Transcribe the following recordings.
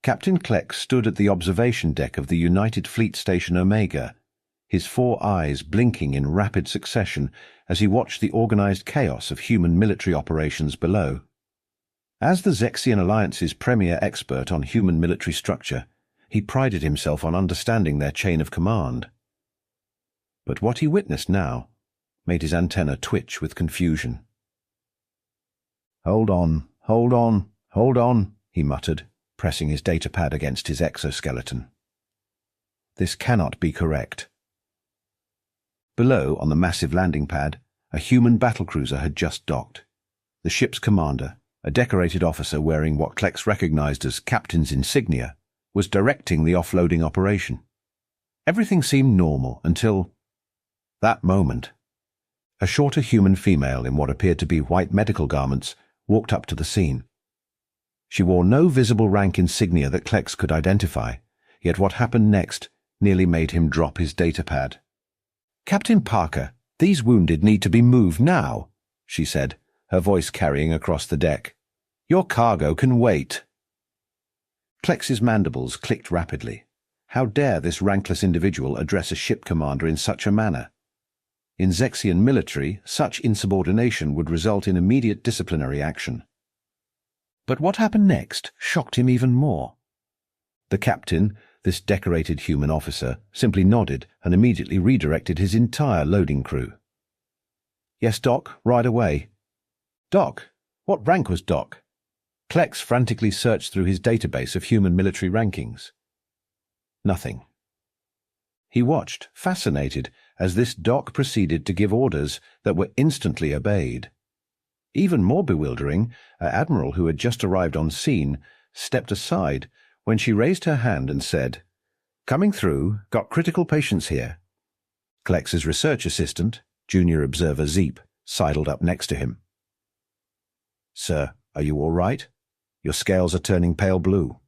Captain Kleck stood at the observation deck of the United Fleet Station Omega, his 4 eyes blinking in rapid succession as he watched the organized chaos of human military operations below. As the Zexian Alliance's premier expert on human military structure, he prided himself on understanding their chain of command. But what he witnessed now made his antenna twitch with confusion. "Hold on, hold on, hold on," he muttered, pressing his datapad against his exoskeleton. This cannot be correct. Below, on the massive landing pad, a human battlecruiser had just docked. The ship's commander, a decorated officer wearing what Klex recognized as captain's insignia, was directing the offloading operation. Everything seemed normal until that moment. A shorter human female in what appeared to be white medical garments walked up to the scene. She wore no visible rank insignia that Klex could identify, yet what happened next nearly made him drop his datapad. "Captain Parker, these wounded need to be moved now," she said, her voice carrying across the deck. "Your cargo can wait." Klex's mandibles clicked rapidly. How dare this rankless individual address a ship commander in such a manner? In Zexian military, such insubordination would result in immediate disciplinary action. But what happened next shocked him even more. The captain, this decorated human officer, simply nodded and immediately redirected his entire loading crew. "Yes, Doc, right away." "Doc? What rank was Doc?" Klex frantically searched through his database of human military rankings. Nothing. He watched, fascinated, as this Doc proceeded to give orders that were instantly obeyed. Even more bewildering, an admiral who had just arrived on scene stepped aside when she raised her hand and said, "Coming through, got critical patients here." Klex's research assistant, junior observer Zeep, sidled up next to him. "Sir, are you all right? Your scales are turning pale blue."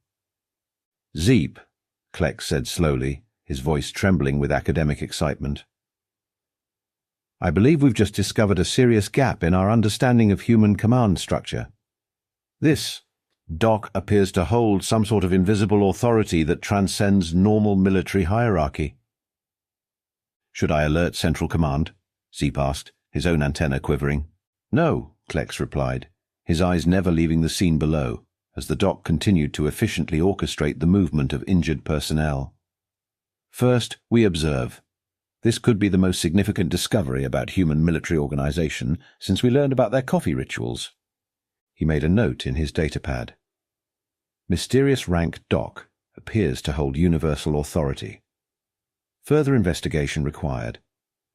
"Zeep," Klex said slowly, his voice trembling with academic excitement. "I believe we've just discovered a serious gap in our understanding of human command structure. This Doc appears to hold some sort of invisible authority that transcends normal military hierarchy." "Should I alert Central Command?" Zeep asked, his own antenna quivering. "No," Klex replied, his eyes never leaving the scene below, as the Doc continued to efficiently orchestrate the movement of injured personnel. "First, we observe. This could be the most significant discovery about human military organization since we learned about their coffee rituals." He made a note in his datapad. "Mysterious rank Doc appears to hold universal authority. Further investigation required,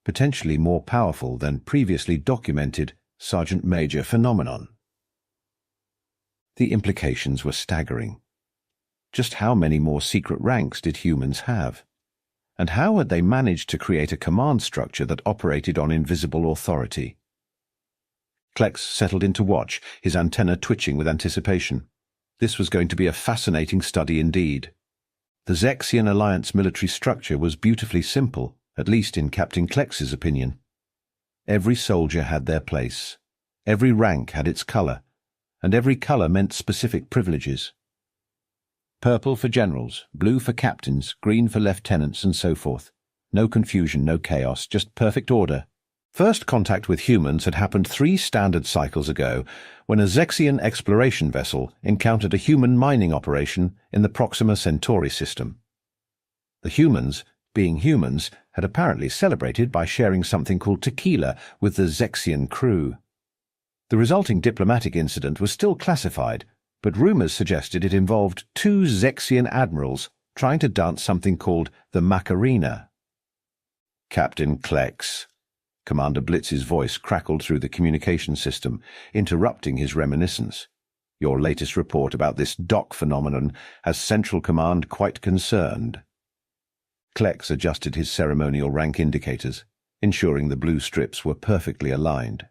potentially more powerful than previously documented Sergeant Major phenomenon." The implications were staggering. Just how many more secret ranks did humans have? And how had they managed to create a command structure that operated on invisible authority? Klex settled into watch, his antenna twitching with anticipation. This was going to be a fascinating study indeed. The Zexian Alliance military structure was beautifully simple, at least in Captain Klex's opinion. Every soldier had their place. Every rank had its color, and every color meant specific privileges. Purple for generals, blue for captains, green for lieutenants, and so forth. No confusion, no chaos, just perfect order. First contact with humans had happened 3 standard cycles ago when a Zexian exploration vessel encountered a human mining operation in the Proxima Centauri system. The humans, being humans, had apparently celebrated by sharing something called tequila with the Zexian crew. The resulting diplomatic incident was still classified, but rumors suggested it involved 2 Zexian admirals trying to dance something called the Macarena. "Captain Klex." Commander Blitz's voice crackled through the communication system, interrupting his reminiscence. "Your latest report about this Doc phenomenon has Central Command quite concerned." Klex adjusted his ceremonial rank indicators, ensuring the blue strips were perfectly aligned.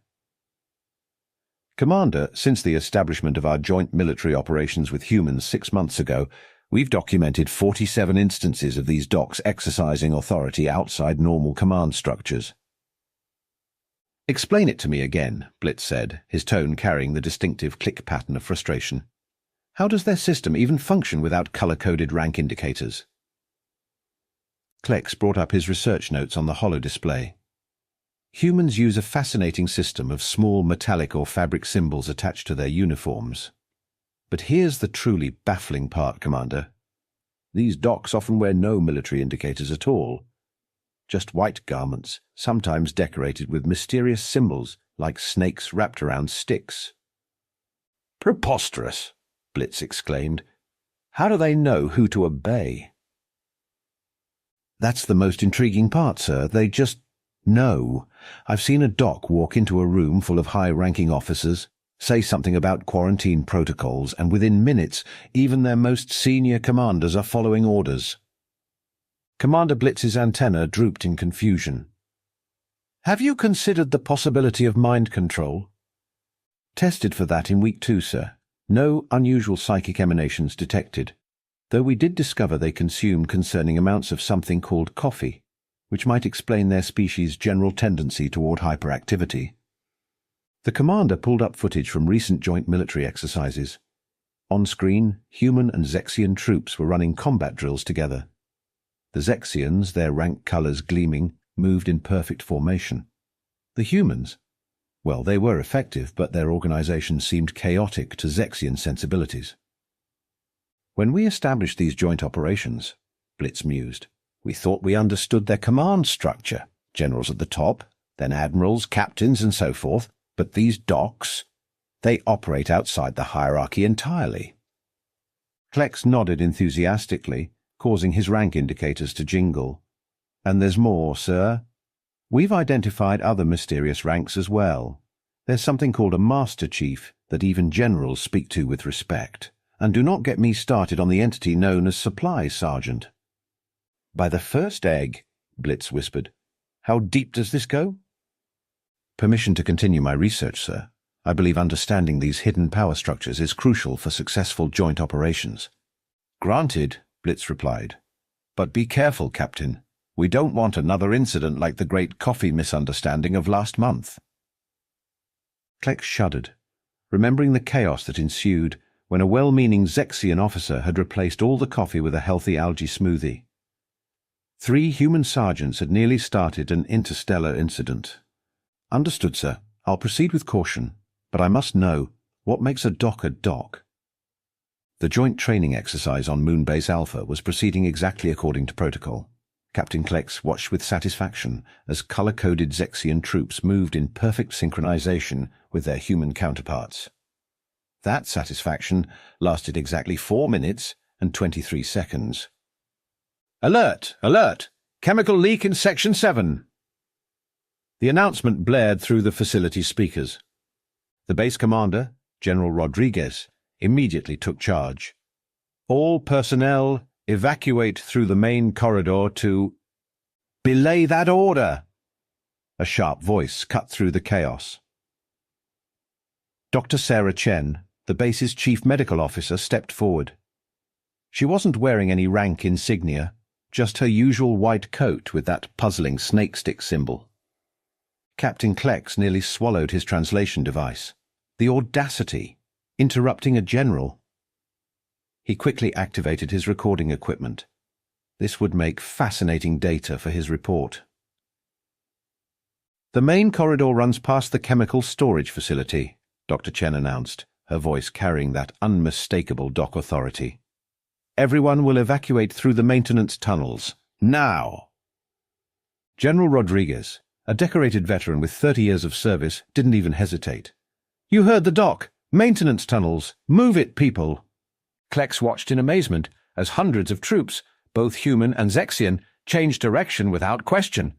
"Commander, since the establishment of our joint military operations with humans 6 months ago, we've documented 47 instances of these Docs exercising authority outside normal command structures." "Explain it to me again," Blitz said, his tone carrying the distinctive click pattern of frustration. How does their system even function without color-coded rank indicators? Klex brought up his research notes on the holo display. Humans use a fascinating system of small metallic or fabric symbols attached to their uniforms. But here's the truly baffling part, Commander. These docs often wear no military indicators at all. Just white garments, sometimes decorated with mysterious symbols like snakes wrapped around sticks. Preposterous, Blitz exclaimed. How do they know who to obey? That's the most intriguing part, sir. They just know. I've seen a doc walk into a room full of high-ranking officers, say something about quarantine protocols, and within minutes, even their most senior commanders are following orders. Commander Blitz's antenna drooped in confusion. Have you considered the possibility of mind control? Tested for that in week 2, sir. No unusual psychic emanations detected, though we did discover they consume concerning amounts of something called coffee, which might explain their species' general tendency toward hyperactivity. The commander pulled up footage from recent joint military exercises. On screen, human and Zexian troops were running combat drills together. The Zexians, their rank colors gleaming, moved in perfect formation. The humans, well, they were effective, but their organization seemed chaotic to Zexian sensibilities. When we established these joint operations, Blitz mused, we thought we understood their command structure, generals at the top, then admirals, captains, and so forth, but these docs, they operate outside the hierarchy entirely. Klex nodded enthusiastically, causing his rank indicators to jingle. And there's more, sir. We've identified other mysterious ranks as well. There's something called a Master Chief that even generals speak to with respect. And do not get me started on the entity known as Supply Sergeant. By the first egg, Blitz whispered. How deep does this go? Permission to continue my research, sir. I believe understanding these hidden power structures is crucial for successful joint operations. Granted, Blitz replied. But be careful, Captain. We don't want another incident like the great coffee misunderstanding of last month. Klex shuddered, remembering the chaos that ensued when a well-meaning Zexian officer had replaced all the coffee with a healthy algae smoothie. 3 human sergeants had nearly started an interstellar incident. Understood, sir. I'll proceed with caution, but I must know, what makes a doc a doc? The joint training exercise on Moonbase Alpha was proceeding exactly according to protocol. Captain Klex watched with satisfaction as color-coded Zexian troops moved in perfect synchronization with their human counterparts. That satisfaction lasted exactly 4 minutes and 23 seconds. Alert! Alert! Chemical leak in Section 7! The announcement blared through the facility speakers. The base commander, General Rodriguez, immediately took charge. All personnel evacuate through the main corridor to... Belay that order! A sharp voice cut through the chaos. Dr. Sarah Chen, the base's chief medical officer, stepped forward. She wasn't wearing any rank insignia, just her usual white coat with that puzzling snake stick symbol. Captain Klex nearly swallowed his translation device. The audacity, interrupting a general. He quickly activated his recording equipment. This would make fascinating data for his report. The main corridor runs past the chemical storage facility, Dr. Chen announced, her voice carrying that unmistakable doc authority. Everyone will evacuate through the maintenance tunnels, now! General Rodriguez, a decorated veteran with 30 years of service, didn't even hesitate. You heard the doc. Maintenance tunnels. Move it, people. Klex watched in amazement as hundreds of troops, both human and Zexian, changed direction without question.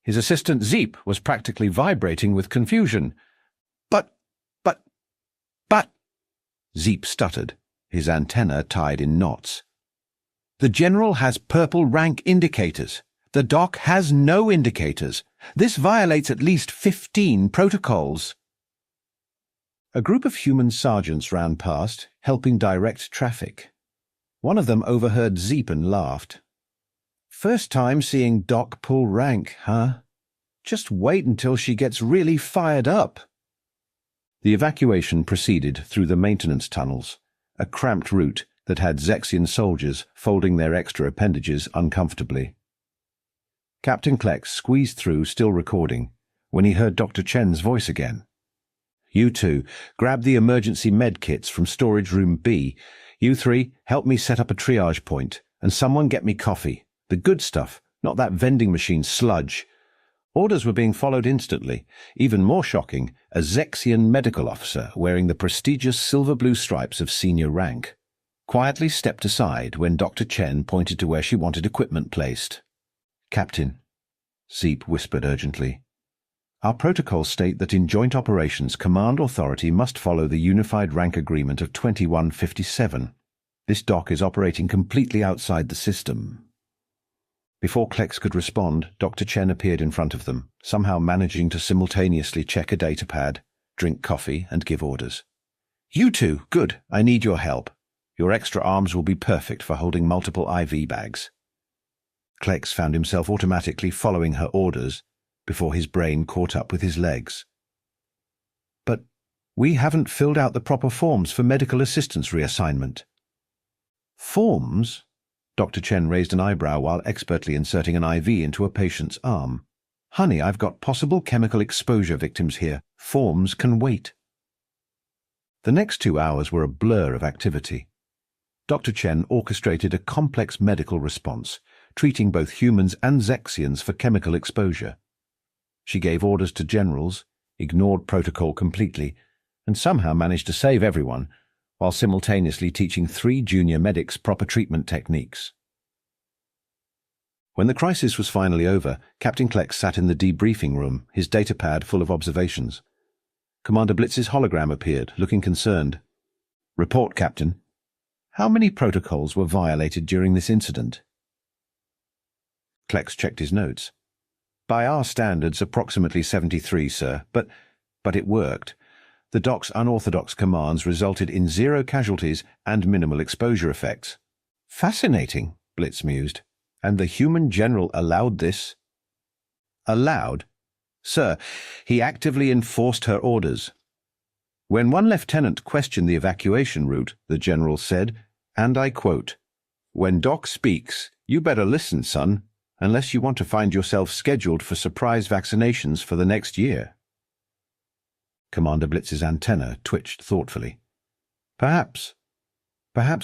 His assistant Zeep was practically vibrating with confusion. But... Zeep stuttered, his antenna tied in knots. The general has purple rank indicators. The doc has no indicators. This violates at least 15 protocols. A group of human sergeants ran past, helping direct traffic. One of them overheard Zeep and laughed. First time seeing Doc pull rank, huh? Just wait until she gets really fired up. The evacuation proceeded through the maintenance tunnels, a cramped route that had Zexian soldiers folding their extra appendages uncomfortably. Captain Klex squeezed through, still recording, when he heard Dr. Chen's voice again. "You two, grab the emergency med kits from storage room B. You three, help me set up a triage point, and someone get me coffee. The good stuff, not that vending machine sludge." Orders were being followed instantly. Even more shocking, a Zexian medical officer wearing the prestigious silver-blue stripes of senior rank quietly stepped aside when Dr. Chen pointed to where she wanted equipment placed. "Captain," Zeep whispered urgently, "our protocols state that in joint operations, command authority must follow the Unified Rank Agreement of 2157. This dock is operating completely outside the system." Before Klex could respond, Dr. Chen appeared in front of them, somehow managing to simultaneously check a datapad, drink coffee, and give orders. "You two, good. I need your help. Your extra arms will be perfect for holding multiple IV bags." Klex found himself automatically following her orders before his brain caught up with his legs. "But we haven't filled out the proper forms for medical assistance reassignment." "Forms?" Dr. Chen raised an eyebrow while expertly inserting an IV into a patient's arm. "Honey, I've got possible chemical exposure victims here. Forms can wait." The next 2 hours were a blur of activity. Dr. Chen orchestrated a complex medical response, treating both humans and Zexians for chemical exposure. She gave orders to generals, ignored protocol completely, and somehow managed to save everyone, while simultaneously teaching 3 junior medics proper treatment techniques. When the crisis was finally over, Captain Klex sat in the debriefing room, his datapad full of observations. Commander Blitz's hologram appeared, looking concerned. "Report, Captain. How many protocols were violated during this incident?" Klex checked his notes. "By our standards, approximately 73, sir, but it worked. The dock's unorthodox commands resulted in 0 casualties and minimal exposure effects." "Fascinating," Blitz mused. "And the human general allowed this?" "Allowed? Sir, he actively enforced her orders. When one lieutenant questioned the evacuation route, the general said, and I quote, 'When Doc speaks, you better listen, son, unless you want to find yourself scheduled for surprise vaccinations for the next year.'" Commander Blitz's antenna twitched thoughtfully. Perhaps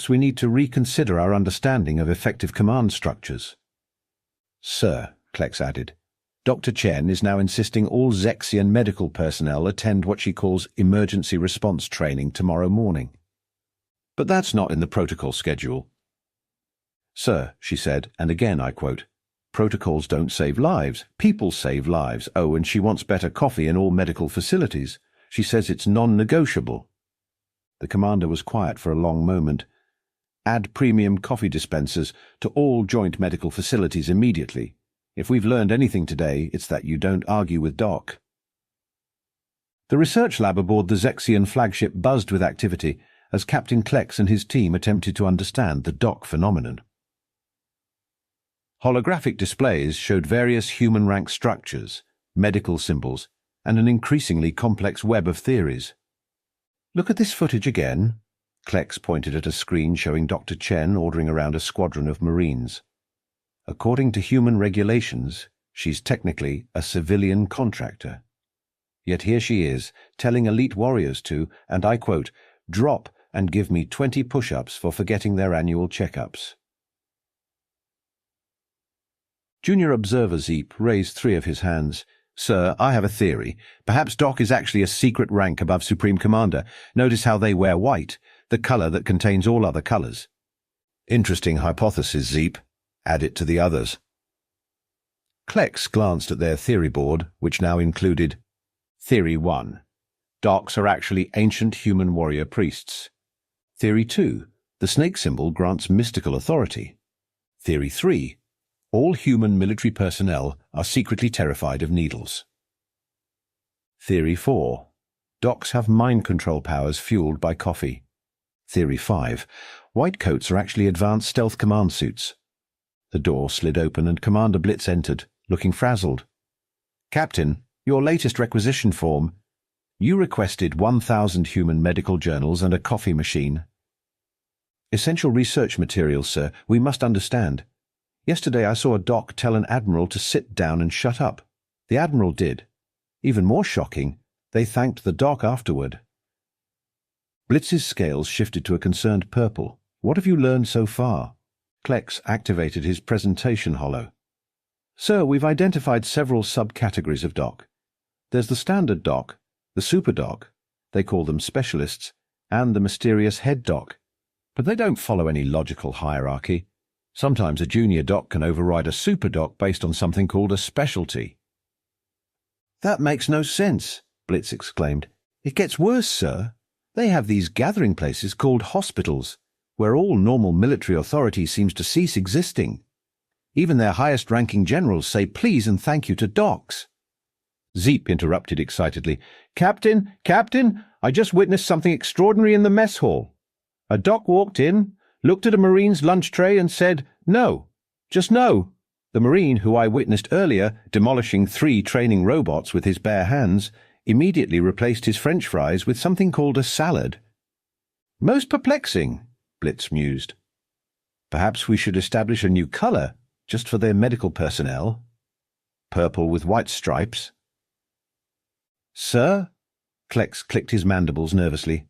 we need to reconsider our understanding of effective command structures." "Sir," Klex added, "Dr. Chen is now insisting all Zexian medical personnel attend what she calls emergency response training tomorrow morning." "But that's not in the protocol schedule." "Sir," she said, and again I quote, "protocols don't save lives, people save lives. Oh, and she wants better coffee in all medical facilities. She says it's non-negotiable." The commander was quiet for a long moment. "Add premium coffee dispensers to all joint medical facilities immediately. If we've learned anything today, it's that you don't argue with Doc." The research lab aboard the Zexian flagship buzzed with activity as Captain Klex and his team attempted to understand the Doc phenomenon. Holographic displays showed various human rank structures, medical symbols, and an increasingly complex web of theories. "Look at this footage again." Klex pointed at a screen showing Dr. Chen ordering around a squadron of Marines. "According to human regulations, she's technically a civilian contractor. Yet here she is, telling elite warriors to, and I quote, 'drop and give me 20 push-ups for forgetting their annual checkups.'" Junior Observer Zeep raised 3 of his hands. "Sir, I have a theory. Perhaps Doc is actually a secret rank above Supreme Commander. Notice how they wear white, the color that contains all other colors." "Interesting hypothesis, Zeep. Add it to the others." Klex glanced at their theory board, which now included Theory 1. Docs are actually ancient human warrior priests. Theory 2. The snake symbol grants mystical authority. Theory 3. All human military personnel are secretly terrified of needles. Theory 4. Docs have mind control powers fueled by coffee. Theory 5. White coats are actually advanced stealth command suits. The door slid open and Commander Blitz entered, looking frazzled. "Captain, your latest requisition form. You requested 1,000 human medical journals and a coffee machine." Essential research materials, sir. We must understand. Yesterday I saw a doc tell an admiral to sit down and shut up. The admiral did. Even more shocking, they thanked the doc afterward. Blitz's scales shifted to a concerned purple. What have you learned so far? Klex activated his presentation holo. Sir, we've identified several subcategories of doc. There's the standard doc, the super doc, they call them specialists, and the mysterious head doc. But they don't follow any logical hierarchy. Sometimes a junior doc can override a super doc based on something called a specialty. That makes no sense, Blitz exclaimed. It gets worse, sir. They have these gathering places called hospitals, where all normal military authority seems to cease existing. Even their highest-ranking generals say please and thank you to docs. Zeep interrupted excitedly. Captain, I just witnessed something extraordinary in the mess hall. A doc walked in, looked at a Marine's lunch tray and said, no, just no. The Marine, who I witnessed earlier, demolishing 3 training robots with his bare hands, immediately replaced his French fries with something called a salad. Most perplexing, Blitz mused. Perhaps we should establish a new colour, just for their medical personnel. Purple with white stripes. Sir? Klex clicked his mandibles nervously.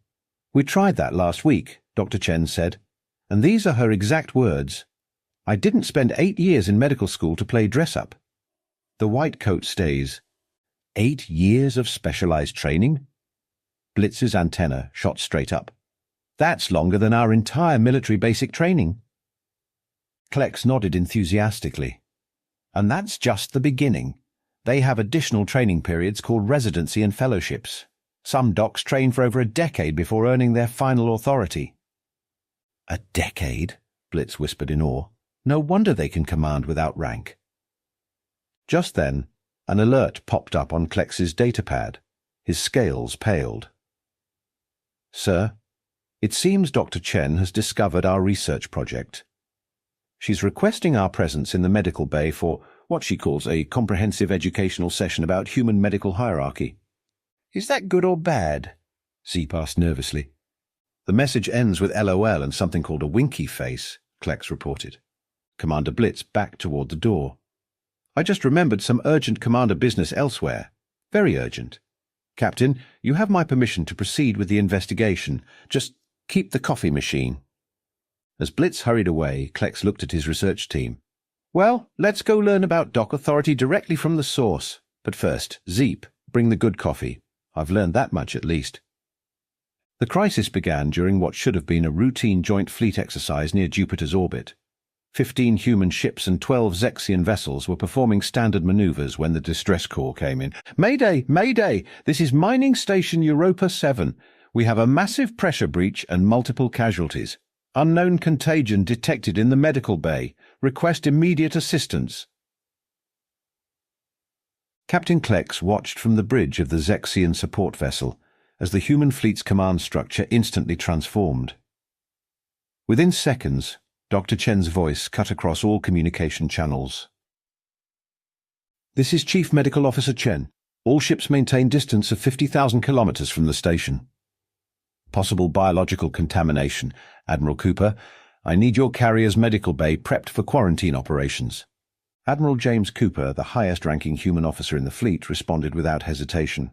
We tried that last week, Dr. Chen said, and these are her exact words. I didn't spend 8 years in medical school to play dress-up. The white coat stays. 8 years of specialized training? Blitz's antenna shot straight up. That's longer than our entire military basic training. Klex nodded enthusiastically. And that's just the beginning. They have additional training periods called residency and fellowships. Some docs train for over a decade before earning their final authority. A decade? Blitz whispered in awe. No wonder they can command without rank. Just then, an alert popped up on Klex's datapad. His scales paled. Sir, it seems Dr. Chen has discovered our research project. She's requesting our presence in the medical bay for what she calls a comprehensive educational session about human medical hierarchy. Is that good or bad? Zeep asked nervously. The message ends with LOL and something called a winky face, Klex reported. Commander Blitz backed toward the door. I just remembered some urgent commander business elsewhere. Very urgent. Captain, you have my permission to proceed with the investigation. Just keep the coffee machine. As Blitz hurried away, Klex looked at his research team. Well, let's go learn about Doc Authority directly from the source. But first, Zeep, bring the good coffee. I've learned that much at least. The crisis began during what should have been a routine joint fleet exercise near Jupiter's orbit. 15 human ships and 12 Zexian vessels were performing standard maneuvers when the distress call came in. Mayday! Mayday! This is Mining Station Europa 7. We have a massive pressure breach and multiple casualties. Unknown contagion detected in the medical bay. Request immediate assistance. Captain Klex watched from the bridge of the Zexian support vessel as the human fleet's command structure instantly transformed. Within seconds, Dr. Chen's voice cut across all communication channels. This is Chief Medical Officer Chen. All ships maintain distance of 50,000 kilometers from the station. Possible biological contamination. Admiral Cooper, I need your carrier's medical bay prepped for quarantine operations. Admiral James Cooper, the highest-ranking human officer in the fleet, responded without hesitation.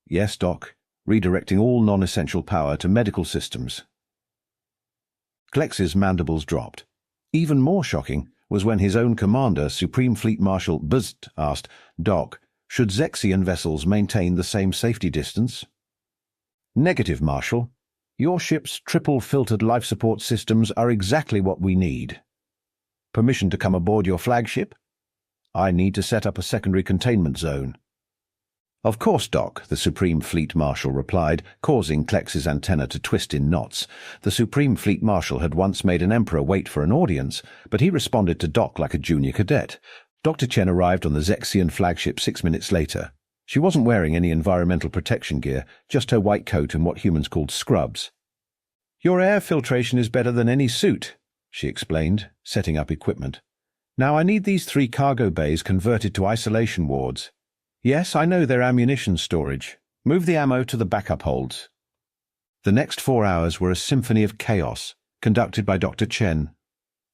Yes, Doc. Redirecting all non-essential power to medical systems. Klex's mandibles dropped. Even more shocking was when his own commander, Supreme Fleet Marshal Bzt, asked, Doc, should Zexian vessels maintain the same safety distance? Negative, Marshal. Your ship's triple-filtered life support systems are exactly what we need. Permission to come aboard your flagship? I need to set up a secondary containment zone. Of course, Doc, the Supreme Fleet Marshal replied, causing Klex's antenna to twist in knots. The Supreme Fleet Marshal had once made an emperor wait for an audience, but he responded to Doc like a junior cadet. Dr. Chen arrived on the Zexian flagship 6 minutes later. She wasn't wearing any environmental protection gear, just her white coat and what humans called scrubs. Your air filtration is better than any suit, she explained, setting up equipment. Now I need these 3 cargo bays converted to isolation wards. Yes, I know they're ammunition storage. Move the ammo to the backup holds. The next 4 hours were a symphony of chaos. conducted by Dr. Chen.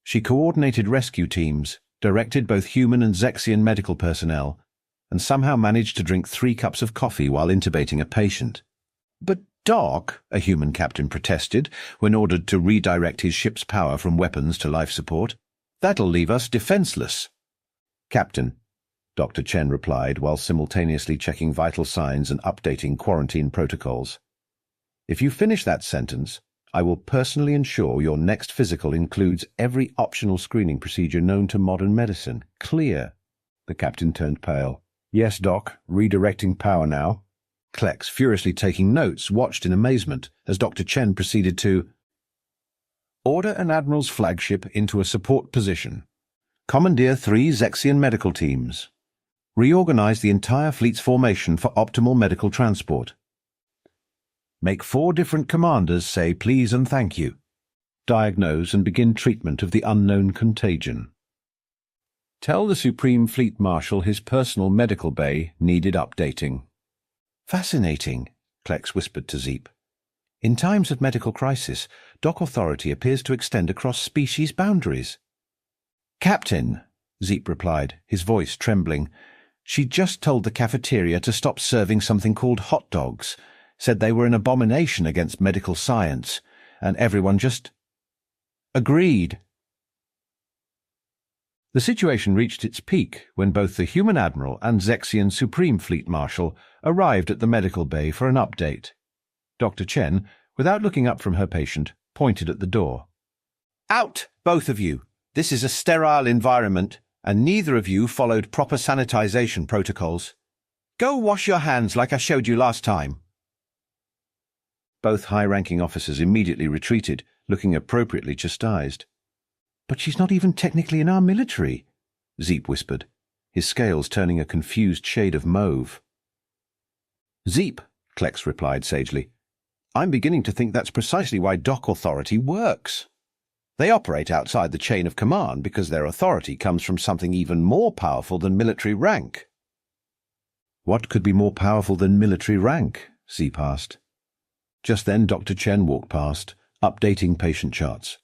She coordinated rescue teams, directed both human and Zexian medical personnel, and somehow managed to drink 3 cups of coffee while intubating a patient. "But Doc," a human captain protested when ordered to redirect his ship's power from weapons to life support, "that'll leave us defenseless." "Captain," Dr. Chen replied while simultaneously checking vital signs and updating quarantine protocols, "if you finish that sentence, I will personally ensure your next physical includes every optional screening procedure known to modern medicine. Clear?" The captain turned pale. "Yes, Doc. Redirecting power now." Klex, furiously taking notes, watched in amazement as Dr. Chen proceeded to order an admiral's flagship into a support position. Commandeer 3 Zexian medical teams. Reorganize the entire fleet's formation for optimal medical transport. Make 4 different commanders say please and thank you. Diagnose and begin treatment of the unknown contagion. Tell the Supreme Fleet Marshal his personal medical bay needed updating. "Fascinating," Klex whispered to Zeep. "In times of medical crisis, Dock authority appears to extend across species boundaries." "Captain," Zeep replied, his voice trembling, "she just told the cafeteria to stop serving something called hot dogs, said they were an abomination against medical science, and everyone just agreed." The situation reached its peak when both the human admiral and Zexian Supreme Fleet Marshal arrived at the medical bay for an update. Dr. Chen, without looking up from her patient, pointed at the door. "Out, both of you! This is a sterile environment, and neither of you followed proper sanitization protocols. Go wash your hands like I showed you last time." Both high-ranking officers immediately retreated, looking appropriately chastised. "But she's not even technically in our military," Zeep whispered, his scales turning a confused shade of mauve. "Zeep," Klex replied sagely, "I'm beginning to think that's precisely why Dock authority works. They operate outside the chain of command because their authority comes from something even more powerful than military rank." "What could be more powerful than military rank?" Zeep asked. Just then Dr. Chen walked past, updating patient charts.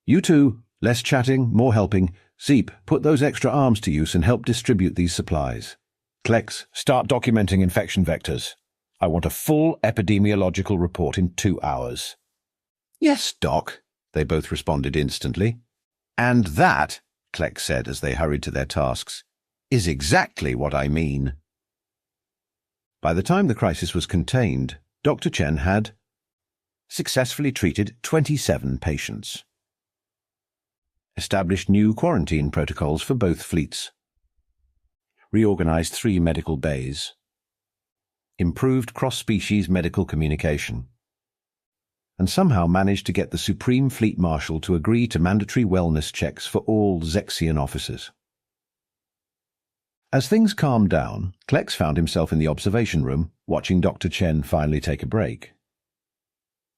"You two, less chatting, more helping. Zeep, put those extra arms to use and help distribute these supplies. Klex, start documenting infection vectors. I want a full epidemiological report in 2 hours." "Yes, Doc," they both responded instantly. "And that," Klex said as they hurried to their tasks, "is exactly what I mean." By the time the crisis was contained, Dr. Chen had successfully treated 27 patients, established new quarantine protocols for both fleets, reorganized 3 medical bays, improved cross-species medical communication, and somehow managed to get the Supreme Fleet Marshal to agree to mandatory wellness checks for all Zexian officers. As things calmed down, Klex found himself in the observation room, watching Dr. Chen finally take a break.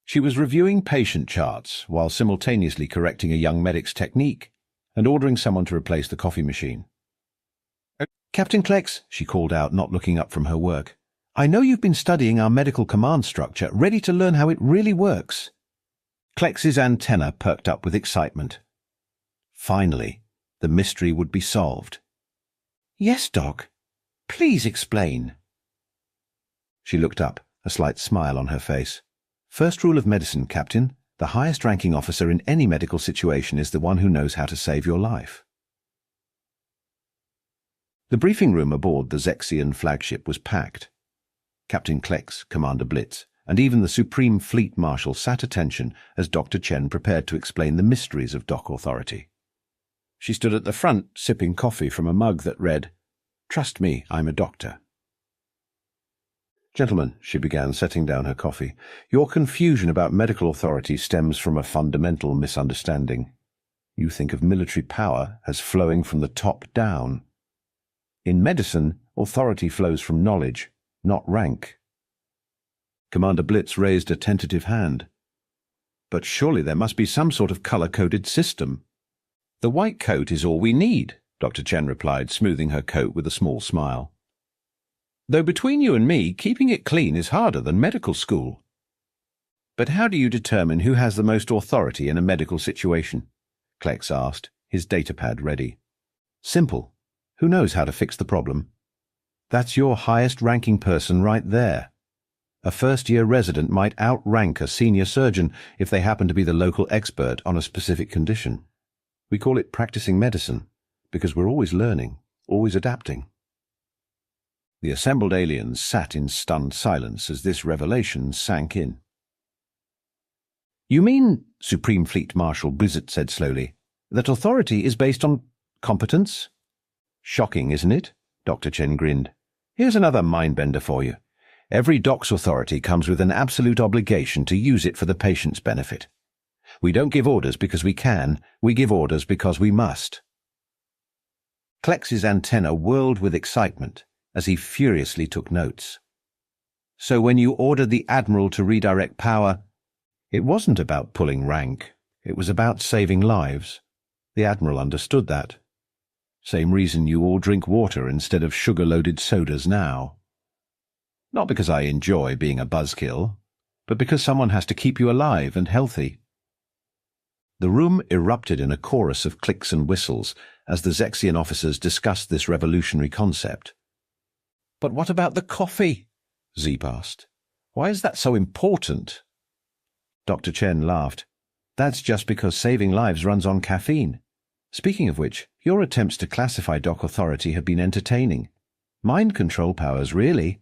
She was reviewing patient charts while simultaneously correcting a young medic's technique and ordering someone to replace the coffee machine. "Captain Klex," she called out, not looking up from her work, "I know you've been studying our medical command structure, ready to learn how it really works." Klex's antenna perked up with excitement. Finally, the mystery would be solved. "Yes, Doc. Please explain." She looked up, a slight smile on her face. "First rule of medicine, Captain. The highest-ranking officer in any medical situation is the one who knows how to save your life." The briefing room aboard the Zexian flagship was packed. Captain Klex, Commander Blitz, and even the Supreme Fleet Marshal sat attention as Dr. Chen prepared to explain the mysteries of Dock authority. She stood at the front, sipping coffee from a mug that read, "Trust me, I'm a doctor." "Gentlemen," she began, setting down her coffee, "your confusion about medical authority stems from a fundamental misunderstanding. You think of military power as flowing from the top down. In medicine, authority flows from knowledge, not rank." Commander Blitz raised a tentative hand. "But surely there must be some sort of color-coded system." "The white coat is all we need," Dr. Chen replied, smoothing her coat with a small smile. "Though between you and me, keeping it clean is harder than medical school." But how do you determine who has the most authority in a medical situation? Klex asked, his datapad ready. Simple. Who knows how to fix the problem? That's your highest-ranking person right there. A first-year resident might outrank a senior surgeon if they happen to be the local expert on a specific condition. We call it practicing medicine, because we're always learning, always adapting. The assembled aliens sat in stunned silence as this revelation sank in. You mean, Supreme Fleet Marshal Blizzard said slowly, that authority is based on competence? Shocking, isn't it? Dr. Chen grinned. Here's another mind-bender for you. Every doc's authority comes with an absolute obligation to use it for the patient's benefit. We don't give orders because we can, we give orders because we must. Klex's antenna whirled with excitement as he furiously took notes. So when you ordered the Admiral to redirect power, it wasn't about pulling rank, it was about saving lives. The Admiral understood that. Same reason you all drink water instead of sugar-loaded sodas now. Not because I enjoy being a buzzkill, but because someone has to keep you alive and healthy. The room erupted in a chorus of clicks and whistles as the Zexian officers discussed this revolutionary concept. But what about the coffee? Zeep asked. Why is that so important? Dr. Chen laughed. That's just because saving lives runs on caffeine. Speaking of which, your attempts to classify Doc Authority have been entertaining. Mind control powers, really.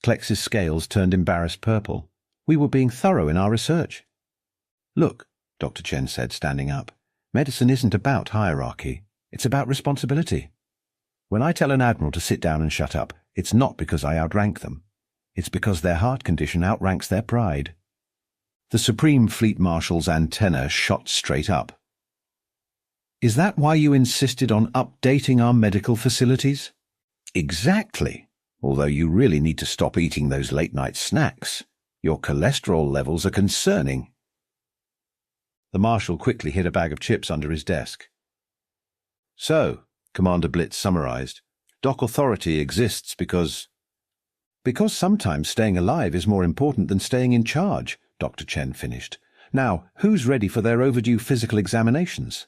Klex's scales turned embarrassed purple. We were being thorough in our research. Look, Dr. Chen said, standing up. Medicine isn't about hierarchy. It's about responsibility. When I tell an admiral to sit down and shut up, it's not because I outrank them. It's because their heart condition outranks their pride. The Supreme Fleet Marshal's antenna shot straight up. Is that why you insisted on updating our medical facilities? Exactly. Although you really need to stop eating those late-night snacks. Your cholesterol levels are concerning. The Marshal quickly hid a bag of chips under his desk. So, Commander Blitz summarized, Doc Authority exists because sometimes staying alive is more important than staying in charge, Dr. Chen finished. Now, who's ready for their overdue physical examinations?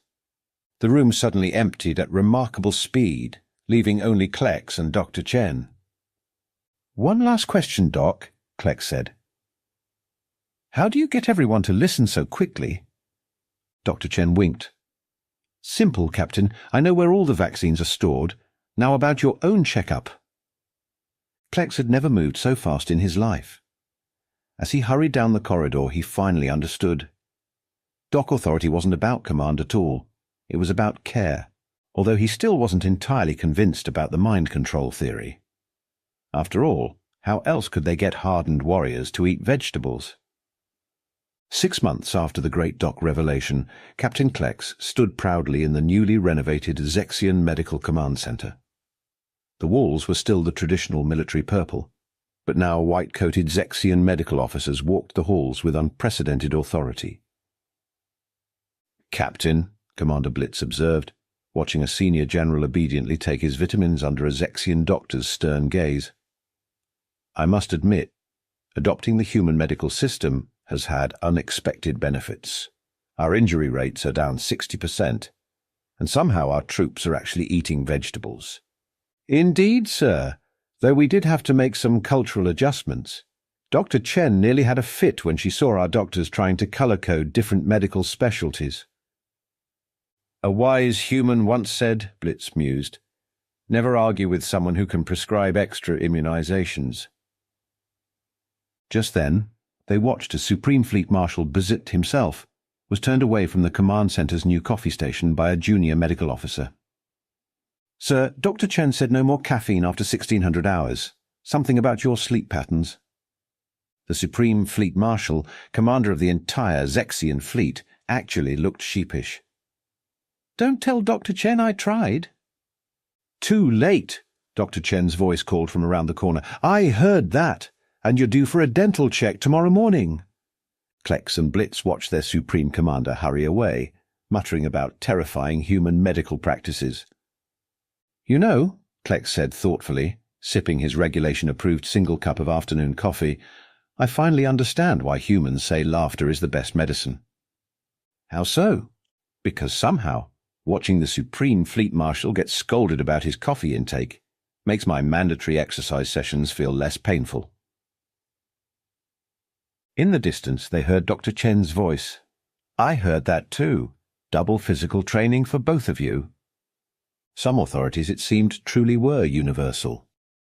The room suddenly emptied at remarkable speed, leaving only Klex and Dr. Chen. One last question, Doc, Klex said. How do you get everyone to listen so quickly? Dr. Chen winked. Simple, Captain. I know where all the vaccines are stored. Now about your own checkup. Klex had never moved so fast in his life. As he hurried down the corridor, he finally understood. Doc Authority wasn't about command at all. It was about care, although he still wasn't entirely convinced about the mind control theory. After all, how else could they get hardened warriors to eat vegetables? 6 months after the Great Doc revelation, Captain Klex stood proudly in the newly renovated Zexian Medical Command Center. The walls were still the traditional military purple, but now white-coated Zexian medical officers walked the halls with unprecedented authority. Captain, Commander Blitz observed, watching a senior general obediently take his vitamins under a Zexian doctor's stern gaze. I must admit, adopting the human medical system has had unexpected benefits. Our injury rates are down 60%, and somehow our troops are actually eating vegetables. Indeed, sir, though we did have to make some cultural adjustments. Dr. Chen nearly had a fit when she saw our doctors trying to color-code different medical specialties. A wise human once said, Blitz mused, never argue with someone who can prescribe extra immunizations. Just then, they watched as Supreme Fleet Marshal Bazit himself was turned away from the command center's new coffee station by a junior medical officer. Sir, Dr. Chen said no more caffeine after 1600 hours. Something about your sleep patterns. The Supreme Fleet Marshal, commander of the entire Zexian fleet, actually looked sheepish. Don't tell Dr. Chen I tried. Too late, Dr. Chen's voice called from around the corner. I heard that, and you're due for a dental check tomorrow morning. Klex and Blitz watched their Supreme Commander hurry away, muttering about terrifying human medical practices. You know, Klex said thoughtfully, sipping his regulation-approved single cup of afternoon coffee, I finally understand why humans say laughter is the best medicine. How so? Because somehow, watching the Supreme Fleet Marshal get scolded about his coffee intake makes my mandatory exercise sessions feel less painful. In the distance, they heard Dr. Chen's voice. I heard that too. Double physical training for both of you. Some authorities, it seemed, truly were universal.